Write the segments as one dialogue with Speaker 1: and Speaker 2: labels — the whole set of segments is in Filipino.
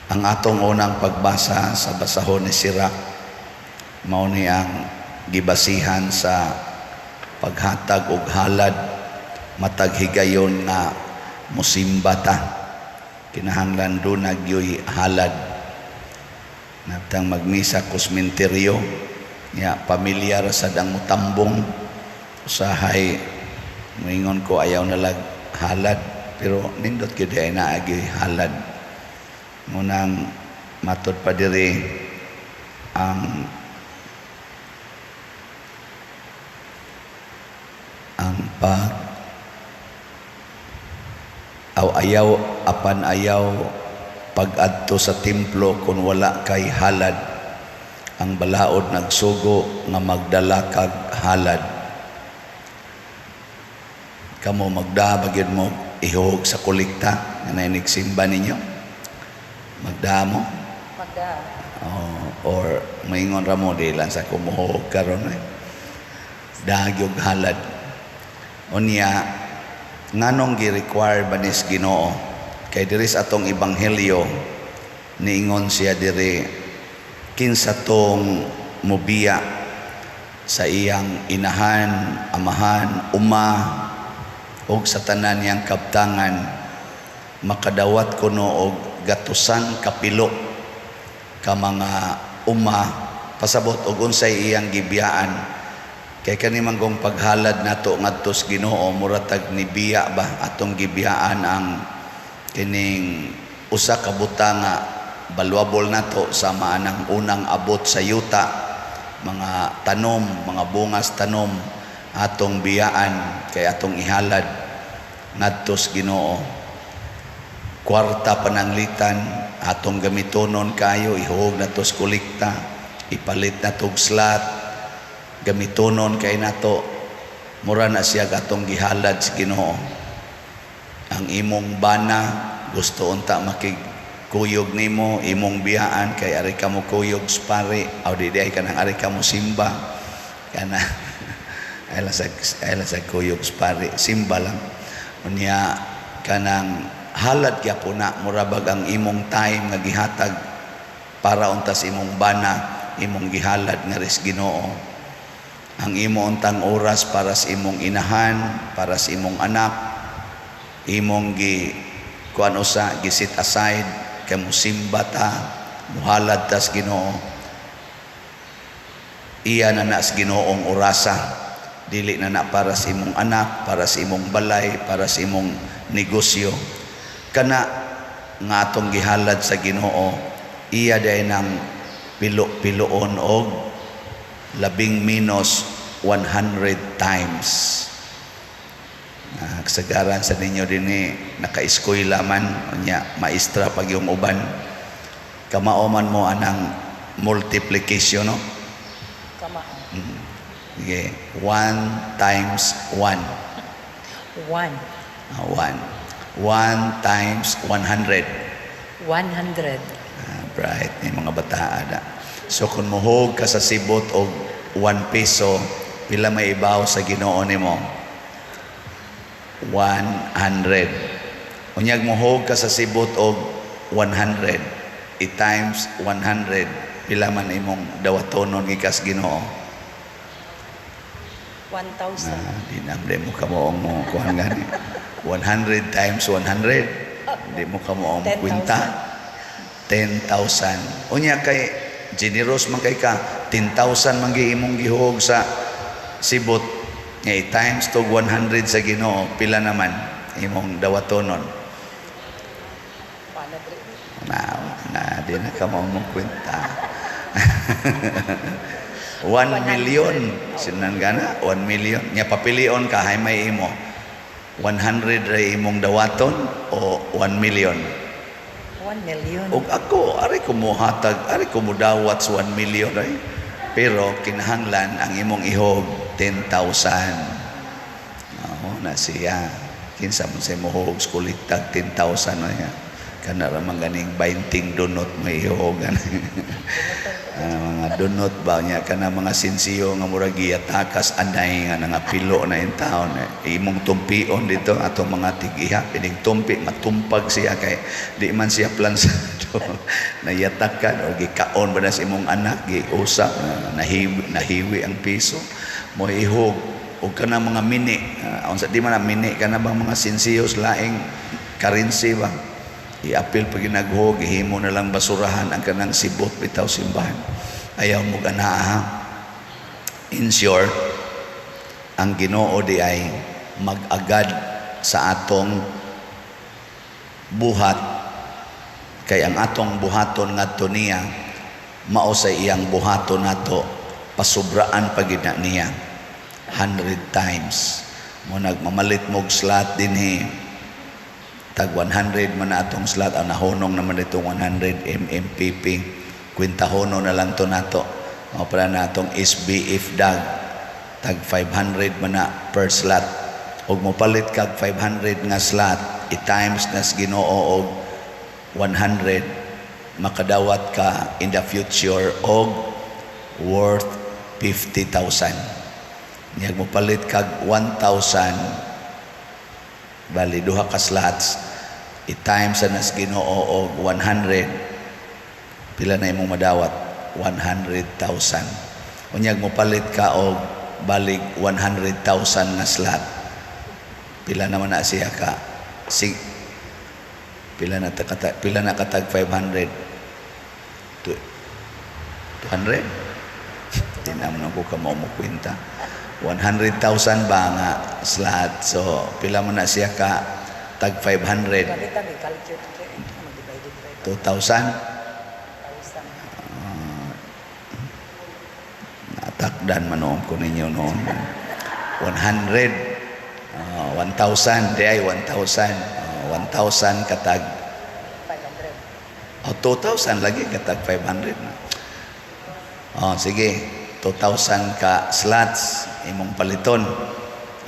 Speaker 1: Ang atong unang pagbasa sa basahon ni Sirach mao ni ang gibasihan sa paghatag og halad matag higayon na musimba ta. Kinahanglan do nagyoy halad natang magmisa kusmenteryo nya pamilyar sa dang mutambong usahay moingon ko ayaw nalag halad pero nindot gyud ay naagi halad. Munang matod pa diri ang pag ayaw apan ayaw pag-adto sa templo kung wala kay halad. Ang balaod nagsugo nga magdala kag halad. Kamo magda bagid mo ihog sa kolekta nga nainigsimba ninyo. Magda mo?
Speaker 2: Magda.
Speaker 1: Or maingon ra mo di lang sa kumuhog karon dagyog halad. Unya nganong gi-require banis Ginoo kay diri sa atong ebanghelyo niingon siya diri kinsa tong mobiya sa iyang inahan, amahan, uma og sa tanan niyang kabtangan makadawat kuno og gatusan kapilo ka mga uma pasabot og unsay iyang gibiyaan kay kani manggong paghalad nato ngadto sa Ginoo muratag ni biya ba atong gibiyaan ang kining usa ka butanga valuable nato sama anang unang abot sa yuta mga tanom mga bungas tanom atong biyaan kay atong ihalad ngadto sa Ginoo. Kwarta pananglitan atong gamitonon kayo ihog nato sa kolekta ipalit nato og slot gamitonon kay nato mura na siya atong gihalad sa Ginoo. Ang imong bana gusto unta makigkuyog nimo imong biyaan kay ari ka mo kuyog sa pare aw di ay kanang ari ka mo simba kana ay la sa kuyog sa pare simba lang unya kanang halad gyapon na murabag ang imong time nga gihatag para untas imong bana imong gihalad nga res Ginoo. Ang imo untang oras para sa imong inahan, para sa imong anak, imong kuan usa gisit aside kay musimba ta, muhalad ta sa Ginoo. Iya na sa Ginoong orasa, dili na para sa imong anak, para sa imong balay, para sa imong negosyo. Kana nga atong gihalad sa Ginoo, iya day nang pilo-piloon og labing minus 100 times. Kasagaran sa ninyo din naka-eskwela man nya maestra pag yung uban kamaoman mo anang multiplication no
Speaker 2: Kama.
Speaker 1: Okay. 1 times 1
Speaker 2: 1
Speaker 1: 1 times 100 bright ni mga bata ada. So kung muhog ka sa sibot og 1 peso pila may ibaw sa Ginoo nimo 100. Unyag muhog ka sa sibot og 100 times 100 pila man imong dawatonon gikas Ginoo
Speaker 2: 1,000.
Speaker 1: Di na mo kamo mo kuan gani 100 times 100 di mo kamo ang kwenta 10,000. Unya kay generous man kay ka 10,000 man imong gihog sa sibot nga times to 100 sa Ginoo pila naman imong dawatonon na di na kamo mo kwenta 1 million sinan gana 1 million nya papilion ka hay may imo 100 ra imong dawaton o 1 million
Speaker 2: 1 million.
Speaker 1: og ako ari ko mohatag ari ko modawat sa 1 million ay pero kinahanglan ang imong ihog 10,000 na siya kinsa man sa mohog skulit tag 10,000 na niya kana ra man ganing 20 donut may hihogan. Mga donut ba niya kana mga sinsiyo nga murag giyatakas anay nga nangapilo na in taon imong tumpion dito ato mga tigiha pining tumpi matumpag siya kay di man siya plansado nayatakan o gikaon ba na sa imong anak giusa nahiwi ang piso mo ihog o kana mga mini unsa di man mini kana bang mga sinsiyos laing currency ba i-apil pag ginagho gihimo na lang basurahan ang kanang sibot bitaw simbahan ayaw mo ganaha. In short, ang Ginoo di ay mag-agad sa atong buhat kay ang atong buhaton ngadto niya mao sa iyang buhaton nato pasubraan pagid na niya 100 times mo nagmamalit mog slot dinhi tag 100 man atong slot ang nahunong naman itong 100 MMPP kwintahono na lang to nato o para natong SBF dag tag 500 man na per slot og mopalit kag 500 nga slot i-times nas Ginoo og 100 makadawat ka in the future og worth 50,000 niyag mopalit kag 1,000 bali duha ka slots i-times nas Ginoo og 100 pila na imong madawat 100,000 unyag mo palit ka og balig 100,000 nga slot pila naman na siya ka pila na katag 500 200 di naman ako ka mo kwenta 100,000 ba nga slot so pila mo na siya ka tag 500 2,000 natakdan manom ko ninyo noon 100 1,000 di ay 1,000 1,000 katag 2,000 lagi katag 500 na sige 2,000 ka slots imong paliton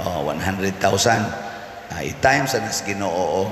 Speaker 1: 100,000 i-times na sa Ginoo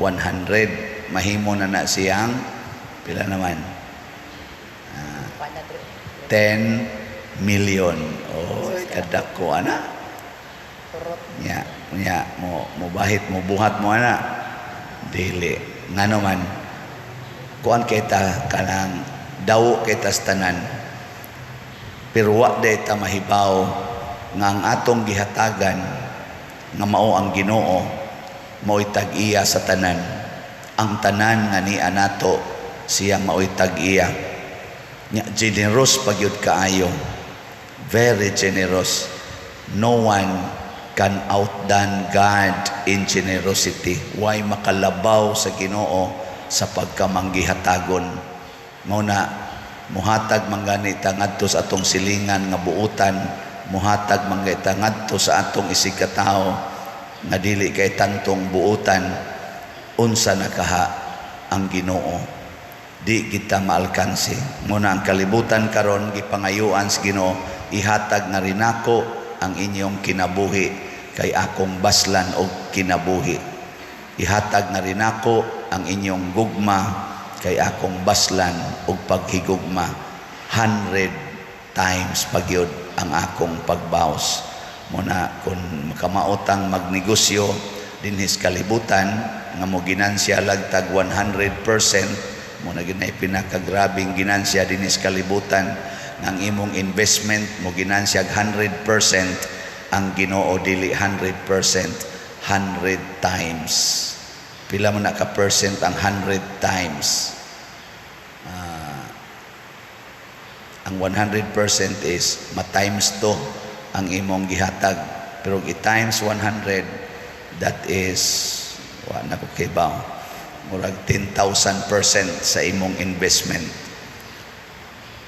Speaker 1: 100 mahimo na siyang pila naman 10 million kadako ana nya mo bahit mo buhat mo ana dili ngano man kuan kita kanang daw kita tanan pero wa day ta mahibaw nga ang atong gihatagan nga mao ang Ginoo mao'y tag-iya sa tanan ang tanan nga ni anato siya mao'y tag-iya nya generous pagyud kaayo very generous no one can outdone God in generosity why makalabaw sa Ginoo sa pagkamanggihatagon mao na muhatag mangganita ngadto sa atong silingan nga buutan muhatag mangganita ngadto sa atong isigkatawo nga dili kay tantong buutan unsa nakaha ang Ginoo di kita maalkansi muna ang kalibutan karon gipangayuan sa Ginoo ihatag na rin ako ang inyong kinabuhi kay akong baslan o kinabuhi ihatag na rin ako ang inyong gugma kay akong baslan o paghigugma 100 times pagyod ang akong pagbaos muna kung makamaotang magnegosyo dinhis kalibutan nga mo ginansya lagtag 100% muna ginay pinakagrabing ginansya dinhis kalibutan ang imong investment mo ginansya 100% ang Ginoo dili 100% 100 times pila man na ka percent ang 100 times ang 100% is ma-times 2 ang imong gihatag pero i-times 100 that is wa na ko kibaw murag 10,000% sa imong investment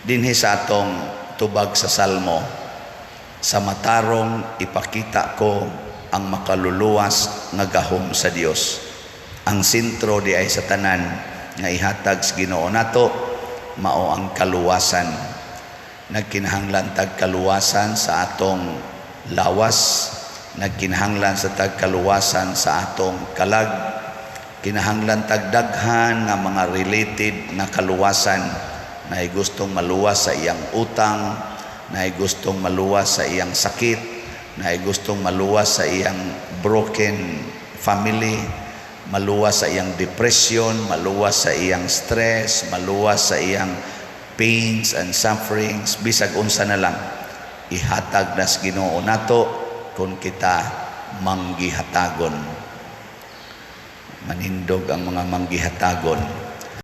Speaker 1: dinhi sa atong tubag sa Salmo sa matarong ipakita ko ang makaluluwas nga gahom sa Dios ang sentro di ay sa tanan nga ihatag sa Ginoo nato mao ang kaluwasan nagkinahanglan tag kaluwasan sa atong lawas nagkinahanglan sa tag kaluwasan sa atong kalag kinahanglan tagdaghan nga mga related nga kaluwasan, na gustong maluwas sa iyang utang, na gustong maluwas sa iyang sakit, na gustong maluwas sa iyang broken family, maluwas sa iyang depression, maluwas sa iyang stress, maluwas sa iyang pains and sufferings, bisag unsa na lang ihatag nas Ginoo nato kung kita manggihatagon. Manindog ang mga manggihatagon